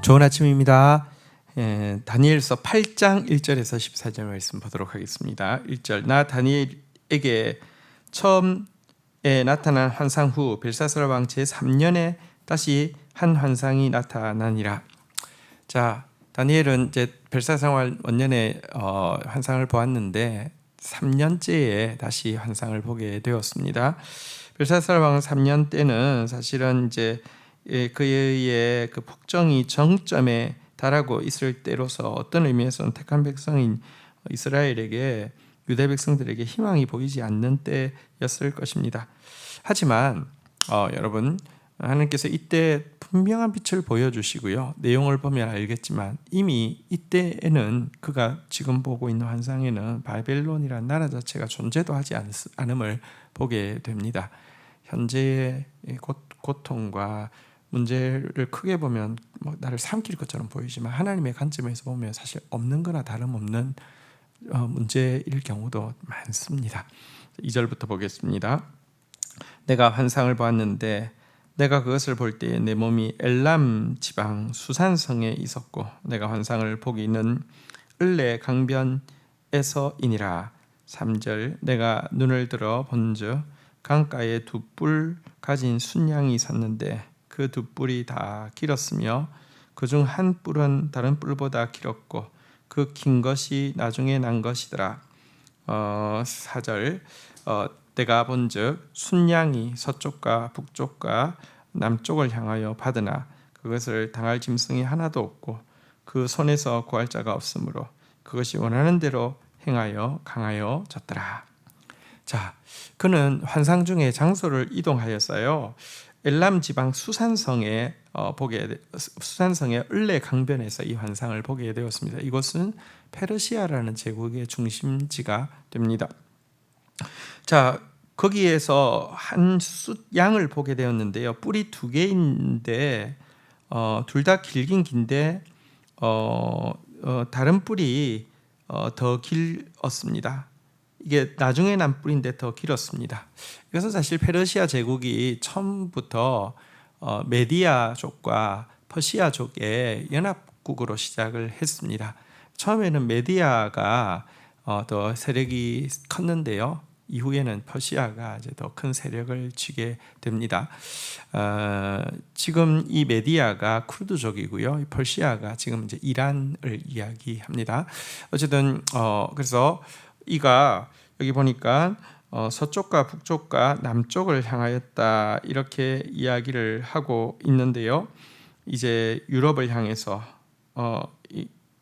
좋은 아침입니다. 다니엘서 8장 1절에서 14절 말씀 보도록 하겠습니다. 1절 나 다니엘에게 처음에 나타난 환상 후 벨사살 왕 제3년에 다시 한 환상이 나타나니라. 자, 다니엘은 이제 벨사살 원년에 환상을 보았는데 3년째에 다시 환상을 보게 되었습니다. 벨사살 왕 3년 때는 사실은 이제 그의 그 폭정이 정점에 달하고 있을 때로서 어떤 의미에서는 택한 백성인 이스라엘에게 유대 백성들에게 희망이 보이지 않는 때였을 것입니다. 하지만 여러분, 하나님께서 이때 분명한 빛을 보여주시고요, 내용을 보면 알겠지만 이미 이때에는 그가 지금 보고 있는 환상에는 바벨론이라는 나라 자체가 존재도 하지 않음을 보게 됩니다. 현재의 고통과 문제를 크게 보면 나를 삼킬 것처럼 보이지만 하나님의 관점에서 보면 사실 없는 거나 다름없는 문제일 경우도 많습니다. 2절부터 보겠습니다. 내가 환상을 보았는데 내가 그것을 볼 때에 내 몸이 엘람 지방 수산성에 있었고 내가 환상을 보기는 을레 강변에서이니라. 3절 내가 눈을 들어 본즉 강가에 두 뿔 가진 순양이 섰는데 그 두 뿔이 다 길었으며 그중 한 뿔은 다른 뿔보다 길었고 그 긴 것이 나중에 난 것이더라. 4절 내가 본즉 순양이 서쪽과 북쪽과 남쪽을 향하여 받으나 그것을 당할 짐승이 하나도 없고 그 손에서 구할 자가 없으므로 그것이 원하는 대로 행하여 강하여 졌더라. 자, 그는 환상 중에 장소를 이동하였어요. 엘람 지방 수산성의 을레 강변에서 이 환상을 보게 되었습니다. 이곳은 페르시아라는 제국의 중심지가 됩니다. 자, 거기에서 한 숫양을 보게 되었는데요. 뿔이 두 개인데 둘 다 길긴 긴데 다른 뿔이 더 길었습니다. 이게 나중에 난 뿔인데 더 길었습니다. 이것은 사실 페르시아 제국이 처음부터 메디아족과 퍼시아족의 연합국으로 시작을 했습니다. 처음에는 메디아가 더 세력이 컸는데요. 이후에는 퍼시아가 이제 더 큰 세력을 쥐게 됩니다. 지금 이 메디아가 쿠르드족이고요. 퍼시아가 지금 이제 이란을 이야기합니다. 어쨌든 그래서 이가 여기 보니까 서쪽과 북쪽과 남쪽을 향하였다 이렇게 이야기를 하고 있는데요. 이제 유럽을 향해서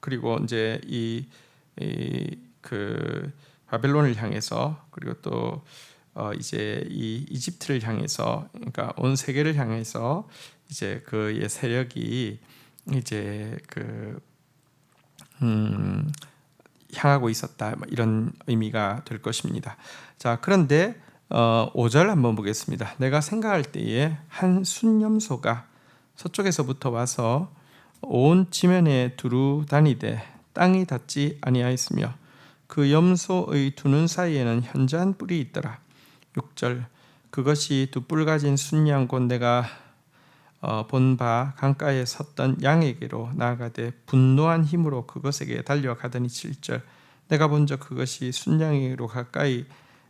그리고 이제 그 바벨론을 향해서 그리고 또 이제 이 이집트를 향해서 그러니까 온 세계를 향해서 이제 그의 세력이 이제 향하고 있었다 이런 의미가 될 것입니다. 자, 그런데 5절 한번 보겠습니다. 내가 생각할 때에 한 순염소가 서쪽에서부터 와서 온 지면에 두루 다니되 땅이 닿지 아니하였으며 그 염소의 두 눈 사이에는 현저한 뿔이 있더라. 6절 그것이 두 뿔 가진 순양 곧 내가 본 바 강가에 섰던 양에게로 나아가되 분노한 힘으로 그것에게 달려가더니 7절 내가 본즉 그것이 순양에게로 가까이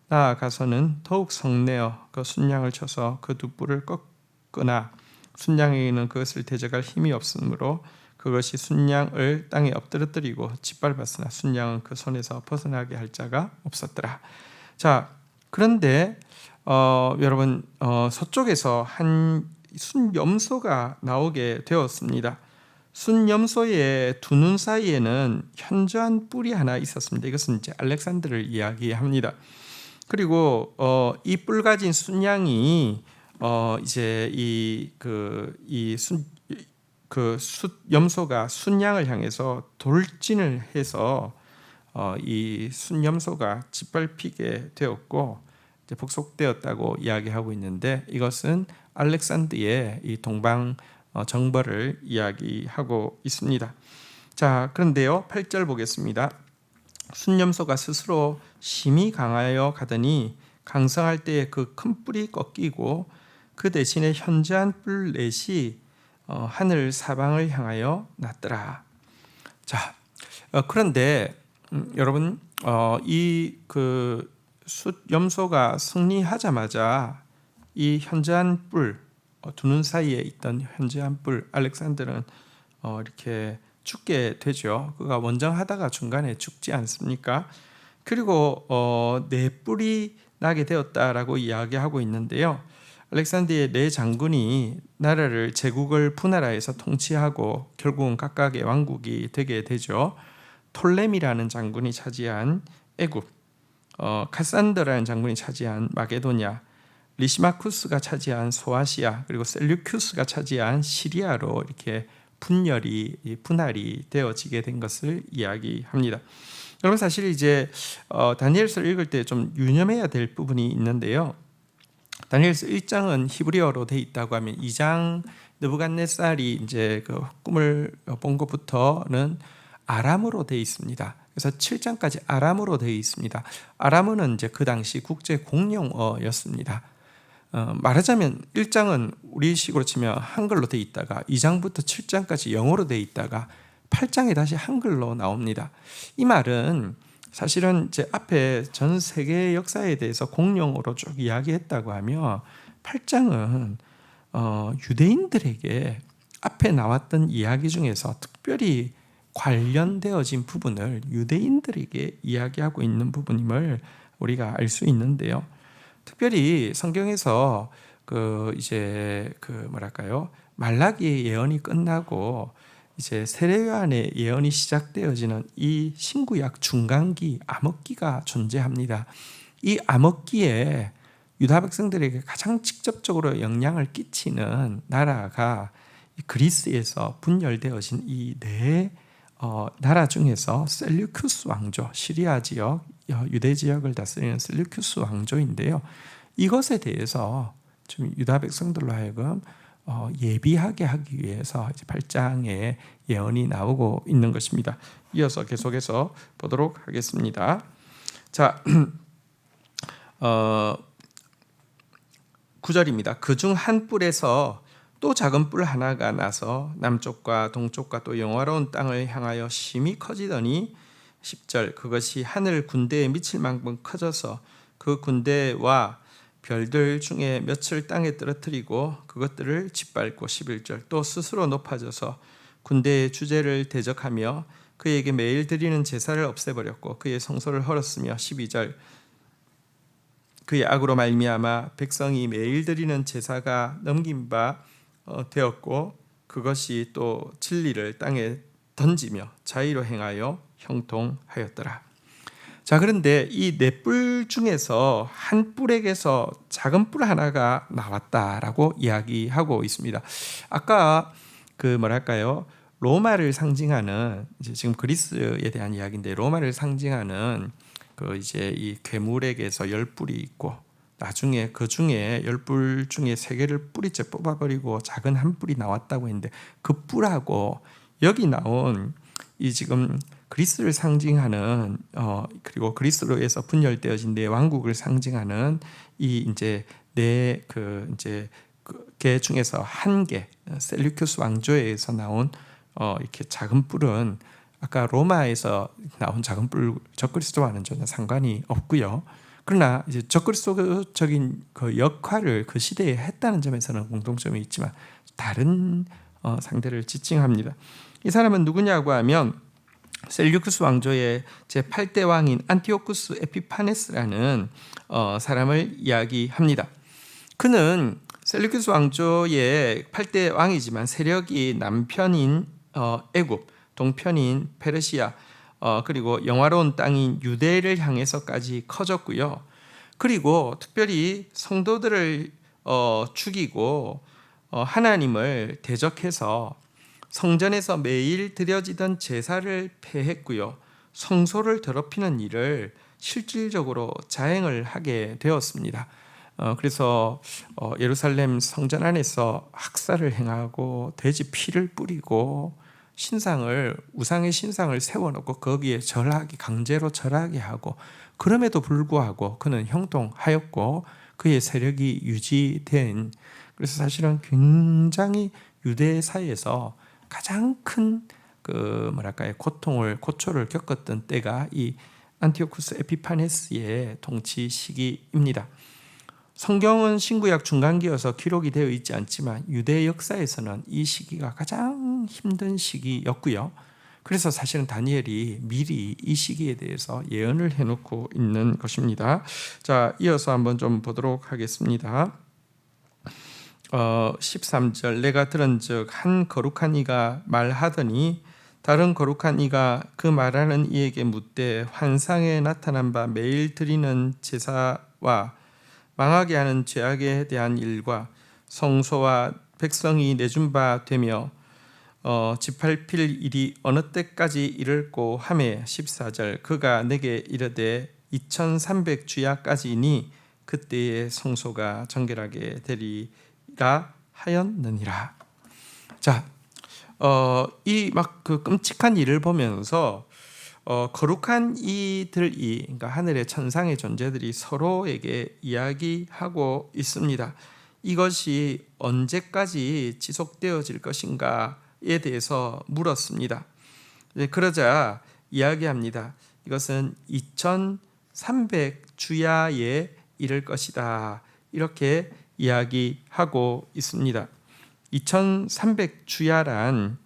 나아가서는 더욱 성내어 그 순양을 쳐서 그 두 뿔을 꺾으나 순양에게는 그것을 대적할 힘이 없으므로 그것이 순양을 땅에 엎드러뜨리고 짓밟았으나 순양은 그 손에서 벗어나게 할 자가 없었더라. 자, 그런데 여러분 서쪽에서 한 순염소가 나오게 되었습니다. 순염소의 두 눈 사이에는 현저한 뿔이 하나 있었습니다. 이것은 이제 알렉산더를 이야기합니다. 그리고 이 뿔 가진 순양이 이제 염소가 순양을 향해서 돌진을 해서 이 순염소가 짓밟히게 되었고 이제 복속되었다고 이야기하고 있는데 이것은 알렉산더의 이 동방 정벌을 이야기하고 있습니다. 자, 그런데요 8절 보겠습니다. 순염소가 스스로 심히 강하여 가더니 강성할 때에 그 큰 뿔이 꺾이고 그 대신에 현저한 뿔 넷이 하늘 사방을 향하여 났더라. 자, 그런데 여러분 이 그 염소가 승리하자마자 이 현저한 뿔, 두 눈 사이에 있던 현저한 뿔, 알렉산더는 이렇게 죽게 되죠. 그가 원정하다가 중간에 죽지 않습니까? 그리고 네 뿔이 나게 되었다라고 이야기하고 있는데요. 알렉산더의 네 장군이 나라를 제국을 분할하여서 통치하고 결국은 각각의 왕국이 되게 되죠. 톨레미라는 장군이 차지한 애굽, 카산더라는 장군이 차지한 마게도냐, 리시마쿠스가 차지한 소아시아, 그리고 셀류큐스가 차지한 시리아로 이렇게 분할이 되어지게 된 것을 이야기합니다. 여러분 사실 이제 다니엘서를 읽을 때 좀 유념해야 될 부분이 있는데요. 다니엘서 1장은 히브리어로 돼 있다고 하면 2장 느부갓네살이 이제 그 꿈을 본 것부터는 아람어로 돼 있습니다. 그래서 7장까지 아람어로 되어 있습니다. 아람어는 이제 그 당시 국제 공용어였습니다. 말하자면 1장은 우리식으로 치면 한글로 돼 있다가 2장부터 7장까지 영어로 돼 있다가 8장에 다시 한글로 나옵니다. 이 말은 사실은 이제 앞에 전 세계의 역사에 대해서 공용어로 쭉 이야기했다고 하면 8장은 유대인들에게 앞에 나왔던 이야기 중에서 특별히 관련되어진 부분을 유대인들에게 이야기하고 있는 부분임을 우리가 알 수 있는데요. 특별히 성경에서 말라기의 예언이 끝나고 이제 세례요한의 예언이 시작되어지는 이 신구약 중간기 암흑기가 존재합니다. 이 암흑기에 유다 백성들에게 가장 직접적으로 영향을 끼치는 나라가 그리스에서 분열되어진 이 네 나라 중에서 셀류큐스 왕조, 시리아 지역, 유대 지역을 다스리는 셀류큐스 왕조인데요. 이것에 대해서 좀 유다 백성들로 하여금 예비하게 하기 위해서 이제 8장에 예언이 나오고 있는 것입니다. 이어서 계속해서 보도록 하겠습니다. 자, 9절입니다. 그중 한 뿔에서 또 작은 뿔 하나가 나서 남쪽과 동쪽과 또 영화로운 땅을 향하여 심히 커지더니 10절 그것이 하늘 군대에 미칠 만큼 커져서 그 군대와 별들 중에 몇을 땅에 떨어뜨리고 그것들을 짓밟고 11절 또 스스로 높아져서 군대의 주제를 대적하며 그에게 매일 드리는 제사를 없애버렸고 그의 성소를 헐었으며 12절 그의 악으로 말미암아 백성이 매일 드리는 제사가 넘긴 바 되었고 그것이 또 진리를 땅에 던지며 자의로 행하여 형통하였더라. 자, 그런데 이 네 뿔 중에서 한 뿔에게서 작은 뿔 하나가 나왔다라고 이야기하고 있습니다. 아까 로마를 상징하는 이제 지금 그리스에 대한 이야기인데 로마를 상징하는 이제 이 괴물에게서 10뿔이 있고 나중에 그 중에 10뿔 중에 3개를 뿌리째 뽑아버리고 작은 한 뿔이 나왔다고 했는데 그 뿔하고 여기 나온 이 지금 그리스를 상징하는 그리고 그리스로에서 분열되어진 네 왕국을 상징하는 이 이제 개 중에서 한 개 셀류큐스 왕조에서 나온 이렇게 작은 뿔은 아까 로마에서 나온 작은 뿔 적그리스도와는 전혀 상관이 없고요. 그러나 이제 적그리스도적인 그 역할을 그 시대에 했다는 점에서는 공통점이 있지만 다른 상대를 지칭합니다. 이 사람은 누구냐고 하면 셀류크스 왕조의 제8대 왕인 안티오쿠스 에피파네스라는 사람을 이야기합니다. 그는 셀류크스 왕조의 8대 왕이지만 세력이 남편인 애굽, 동편인 페르시아, 그리고 영화로운 땅인 유대를 향해서까지 커졌고요. 그리고 특별히 성도들을 죽이고 하나님을 대적해서 성전에서 매일 드려지던 제사를 폐했고요. 성소를 더럽히는 일을 실질적으로 자행을 하게 되었습니다. 그래서 예루살렘 성전 안에서 학살을 행하고 돼지 피를 뿌리고 우상의 신상을 세워놓고 거기에 강제로 절하게 하고 그럼에도 불구하고 그는 형통하였고 그의 세력이 유지된 그래서 사실은 굉장히 유대 사회에서 가장 큰 고초를 겪었던 때가 이 안티오쿠스 에피파네스의 통치 시기입니다. 성경은 신구약 중간기여서 기록이 되어 있지 않지만 유대 역사에서는 이 시기가 가장 힘든 시기였고요. 그래서 사실은 다니엘이 미리 이 시기에 대해서 예언을 해놓고 있는 것입니다. 자, 이어서 한번 좀 보도록 하겠습니다. 13절 내가 들은즉 한 거룩한 이가 말하더니 다른 거룩한 이가 그 말하는 이에게 묻되 환상에 나타난 바 매일 드리는 제사와 망하게 하는 죄악에 대한 일과 성소와 백성이 내준 바 되며 지팔필 일이 어느 때까지 이를꼬 하매 14절 그가 내게 이르되 2300주야까지니 그때의 성소가 정결하게 되리라 하였느니라. 자, 이 막 그 끔찍한 일을 보면서 거룩한 이들이, 그러니까 하늘의 천상의 존재들이 서로에게 이야기하고 있습니다. 이것이 언제까지 지속되어질 것인가에 대해서 물었습니다. 그러자 이야기합니다. 이것은 2300주야에 이를 것이다. 이렇게 이야기하고 있습니다. 2300주야란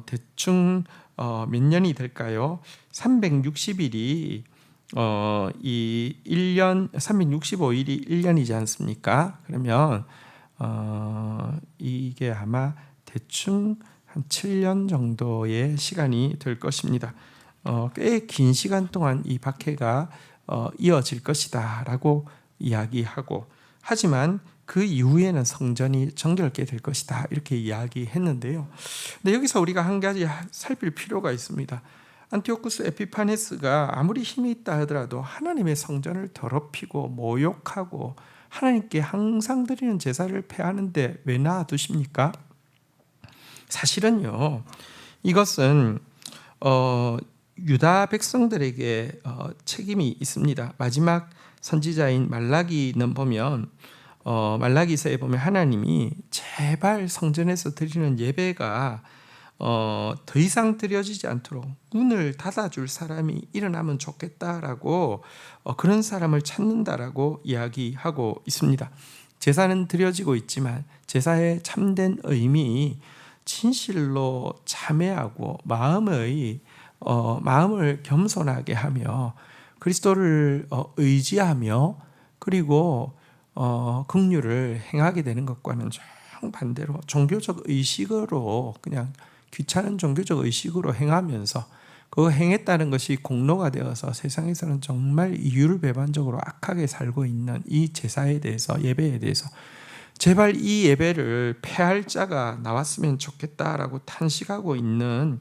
대충 몇 년이 될까요? 360일이 이 1년 365일이 1년이지 않습니까? 그러면 이게 아마 대충 한 7년 정도의 시간이 될 것입니다. 꽤 긴 시간 동안 이 박해가 이어질 것이다라고 이야기하고, 하지만 그 이후에는 성전이 정결케 될 것이다 이렇게 이야기했는데요. 근데 여기서 우리가 한 가지 살필 필요가 있습니다. 안티오쿠스 에피파네스가 아무리 힘이 있다 하더라도 하나님의 성전을 더럽히고 모욕하고 하나님께 항상 드리는 제사를 폐하는데 왜 놔두십니까? 사실은요, 이것은 유다 백성들에게 책임이 있습니다. 마지막 선지자인 말라기는 보면 말라기서에 보면 하나님이 제발 성전에서 드리는 예배가 더 이상 드려지지 않도록 문을 닫아줄 사람이 일어나면 좋겠다라고 그런 사람을 찾는다라고 이야기하고 있습니다. 제사는 드려지고 있지만 제사의 참된 의미, 진실로 참회하고 마음을 겸손하게 하며 그리스도를 의지하며 그리고 긍휼을 행하게 되는 것과는 정반대로 종교적 의식으로, 그냥 귀찮은 종교적 의식으로 행하면서 그거 행했다는 것이 공로가 되어서 세상에서는 정말 이율배반적으로 악하게 살고 있는 이 제사에 대해서, 예배에 대해서 제발 이 예배를 폐할 자가 나왔으면 좋겠다라고 탄식하고 있는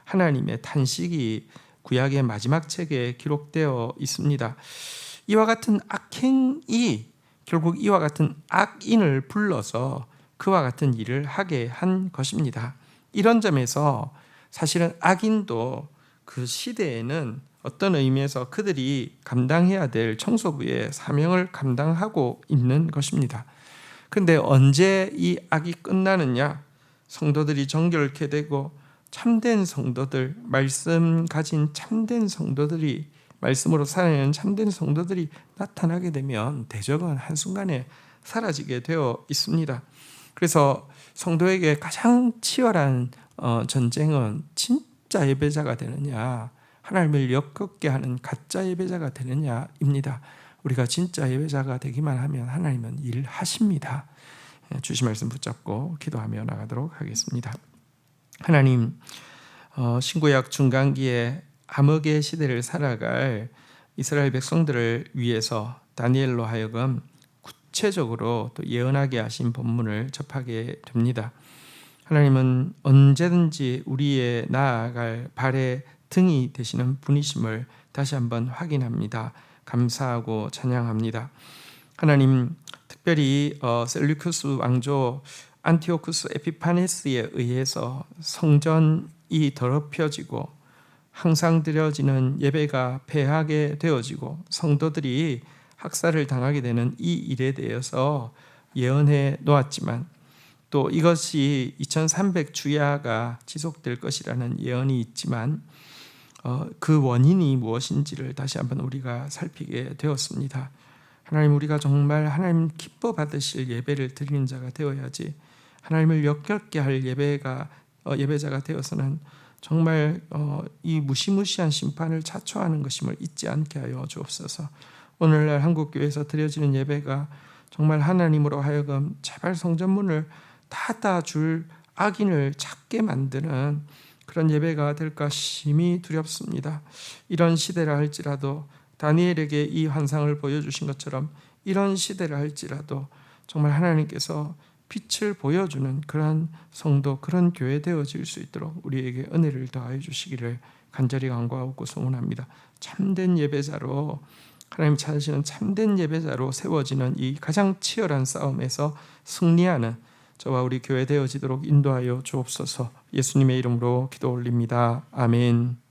하나님의 탄식이 구약의 마지막 책에 기록되어 있습니다. 이와 같은 악행이 결국 이와 같은 악인을 불러서 그와 같은 일을 하게 한 것입니다. 이런 점에서 사실은 악인도 그 시대에는 어떤 의미에서 그들이 감당해야 될 청소부의 사명을 감당하고 있는 것입니다. 그런데 언제 이 악이 끝나느냐? 성도들이 정결케 되고 참된 성도들, 말씀 가진 참된 성도들이, 말씀으로 살아내는 참된 성도들이 나타나게 되면 대적은 한순간에 사라지게 되어 있습니다. 그래서 성도에게 가장 치열한 전쟁은 진짜 예배자가 되느냐, 하나님을 역겹게 하는 가짜 예배자가 되느냐입니다. 우리가 진짜 예배자가 되기만 하면 하나님은 일하십니다. 주신 말씀 붙잡고 기도하며 나가도록 하겠습니다. 하나님, 신구약 중간기에 암흑의 시대를 살아갈 이스라엘 백성들을 위해서 다니엘로 하여금 구체적으로 또 예언하게 하신 본문을 접하게 됩니다. 하나님은 언제든지 우리의 나아갈 발의 등이 되시는 분이심을 다시 한번 확인합니다. 감사하고 찬양합니다. 하나님, 특별히 셀루쿠스 왕조 안티오쿠스 에피파네스에 의해서 성전이 더럽혀지고 항상 드려지는 예배가 폐하게 되어지고 성도들이 학살을 당하게 되는 이 일에 대해서 예언해 놓았지만 또 이것이 2300주야가 지속될 것이라는 예언이 있지만 그 원인이 무엇인지를 다시 한번 우리가 살피게 되었습니다. 하나님, 우리가 정말 하나님 기뻐 받으실 예배를 드리는 자가 되어야지, 하나님을 역겹게 할 예배자가 되어서는 정말 이 무시무시한 심판을 자초하는 것임을 잊지 않게 하여 주옵소서. 오늘날 한국교회에서 드려지는 예배가 정말 하나님으로 하여금 제발 성전문을 닫아줄 악인을 찾게 만드는 그런 예배가 될까 심히 두렵습니다. 이런 시대라 할지라도 다니엘에게 이 환상을 보여주신 것처럼 이런 시대라 할지라도 정말 하나님께서 빛을 보여주는 그런 성도, 그런 교회 되어질 수 있도록 우리에게 은혜를 더하여 주시기를 간절히 간구하고 소원합니다. 참된 예배자로, 하나님 찾으시는 참된 예배자로 세워지는 이 가장 치열한 싸움에서 승리하는 저와 우리 교회 되어지도록 인도하여 주옵소서. 예수님의 이름으로 기도 올립니다. 아멘.